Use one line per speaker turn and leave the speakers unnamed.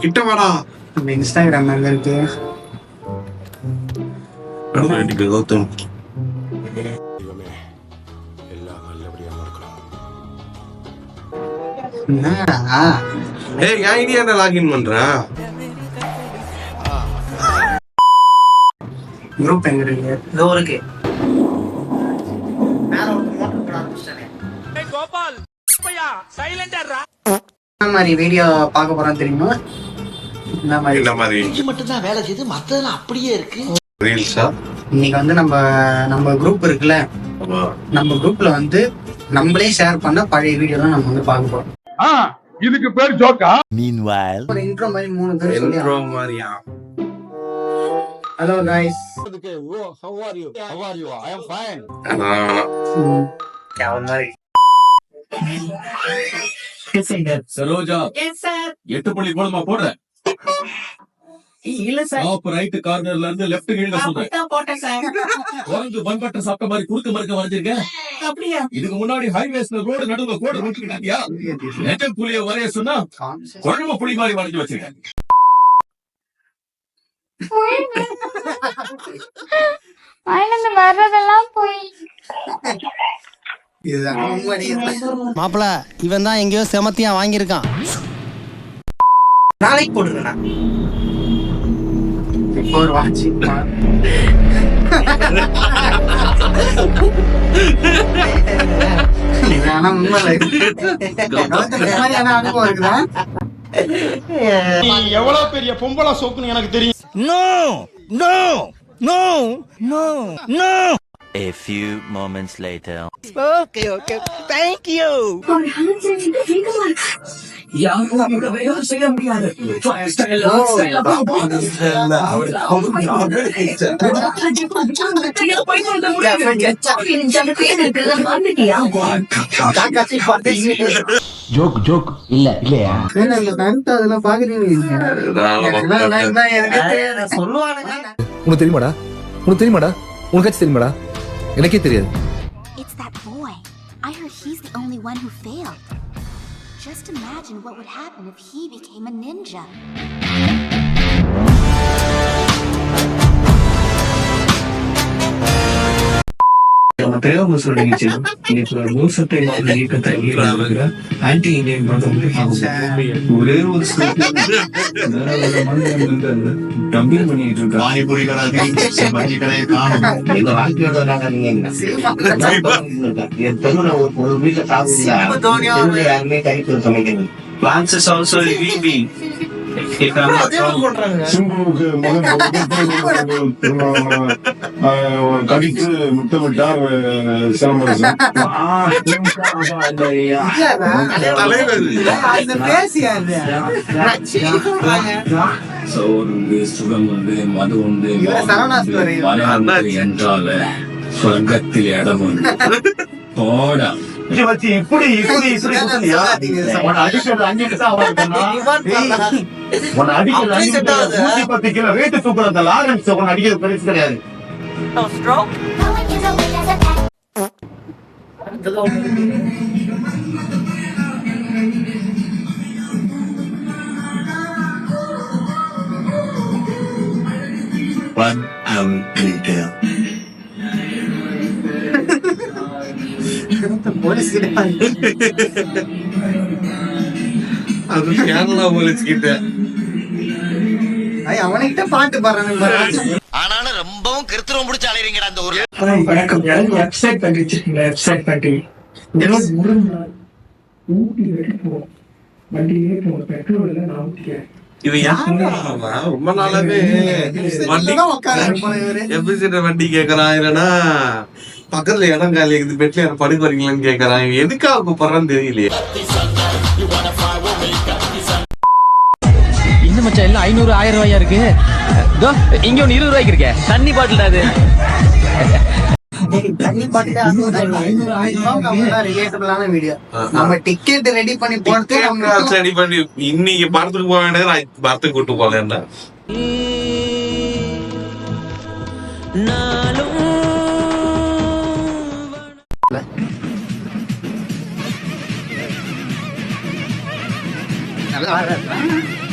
கிட்ட வாடா.
இன்ஸ்டாகிராம் எங்க இருக்கு?
கௌதம் ஏய் என் ஐடியா லாகின் பண்றா.
குரூப் எங்க இருக்கு? இதோ இருக்கு. கோபால் பையா சைலண்டரா. என்ன மாதிரி வீடியோ பார்க்க போறோம் தெரியுமா? இந்த மாதிரி
மட்டும் தான் வேலை செய்து மத்ததெல்லாம் அப்படியே இருக்கு.
ரீல்ஸா?
இன்னைக்கு வந்து நம்ம குரூப் இருக்குல்ல, நம்ம குரூப்ல வந்து நம்மளே ஷேர் பண்ண பழைய வீடியோலாம் நம்ம வந்து பார்க்க போறோம்.
இதுக்கு பேர் ஜோக்கா?
Meanwhile,
ஒரு இன்ட்ரோ மாதிரி 3 பேர்
இன்ட்ரோ மாதிரியா?
Hello guys.
how are you? I am fine.
क्या மாதிரி
சரோஜா,
எஸ் சார்.
8 புள்ளி கோலமா போடுற.
இல்ல சார்.
டாப் ரைட் கார்னர்ல இருந்து லெஃப்ட் கீழ சொல்றேன்.
அப்படியே போட்டேன் சார்.
உனக்கு பன்பட்ட சாப்பிட்ட மாதிரி குறுக்கு மறுக்க வரைஞ்சிருக்க.
அப்படியே
இதுக்கு முன்னாடி ஹைவேஸ்ல ரோடு நடுவுல கோடு வச்சிருக்கியா? நெட்ட புலிய வரைய சொன்னா குழம்பு புலி மாதிரி வரைஞ்சு வச்சிருக்க.
வாயிலிருந்து வர்றதெல்லாம் போய்
இதுதான் உண்மையே.
மாப்பிள இவன் தான் எங்கேயோ செமத்தியா வாங்கியிருக்கான்.
நாளைக்கு போடுறேண்ணா. ஒரு வாட்சி
எவ்வளவு பெரிய பொம்பளை சோக்குன்னு எனக்கு தெரியும்.
No, no, no, no, no.
A few moments later.
Okay, thank you.
செய்ய முடியாது.
ஜோக் இல்லையா?
அதெல்லாம் பாக்குறீங்க சொல்லுவானுங்க.
உனக்கு தெரியுமாடா? உனக்காச்சும் தெரியுமாடா? எனக்கே தெரியாது.
It's that boy. I heard he's the only one who failed. Just imagine what would happen if he became a ninja.
ஒரே ஒரு டம்பிங் பண்ணிட்டு இருக்க பானிபூரி ஒரு வீட்டுல சாப்பிடுங்க யாருமே கறிப்பு சமைக்கணும். பிளான்ஸ் ஆல்சோ வீவி
கடித்து முத்தமிட்டார் சிலம்பரசன். சுகம் வந்து மது உண்டு என்றால சொர்க்கத்தில் இடம் உண்டு. போடா இப்படி அடிக்கிறது 5 நிமிஷம் உன்னை அடிக்கிறது 110 கிலோ வெயிட் தூக்குறது லாரன்ஸ் உன்னை அடிக்கிறது பெருசு கிடையாது.
அது கேரளா போலீஸ் கிட்ட
அவன்கிட்ட பாட்டு பாடுறாங்க.
ஆனாலும் ரொம்பவும் கிருத்திரம் பிடிச்ச அலைறீங்கடா அந்த ஊர்ல.
வணக்கம். வெப்சைட் பண்ணி வச்சிருக்கீங்களா? வெப்சைட் பண்ணி பெட்ரோல்
இது யாரு ரொம்ப நாளாவே வண்டி கேக்குறான். இல்லன்னா பக்கத்துல இடம் காலி இருக்குது, பெட்ல யாரும் படுக்க வரீங்களான்னு கேக்குறான். எதுக்காக கூப்பிடுறான்னு தெரியலையே.
இந்த மச்சான் எல்லாம் 500 1000 ரூபாயா இருக்கு. இங்க ஒன்னு 20 ரூபாய்க்கு இருக்கே. தண்ணி பாட்டில் அது
தண்ணி பாட்டில 500 ரிலேட்டபிளான வீடியோ. நம்ம டிக்கெட் ரெடி பண்ணி போறது
ரெடி பண்ணி இன்னைக்கு படத்துக்கு போக வேண்டியது நான் படத்துக்கு கூட்டு போகலன்னா
நல்லா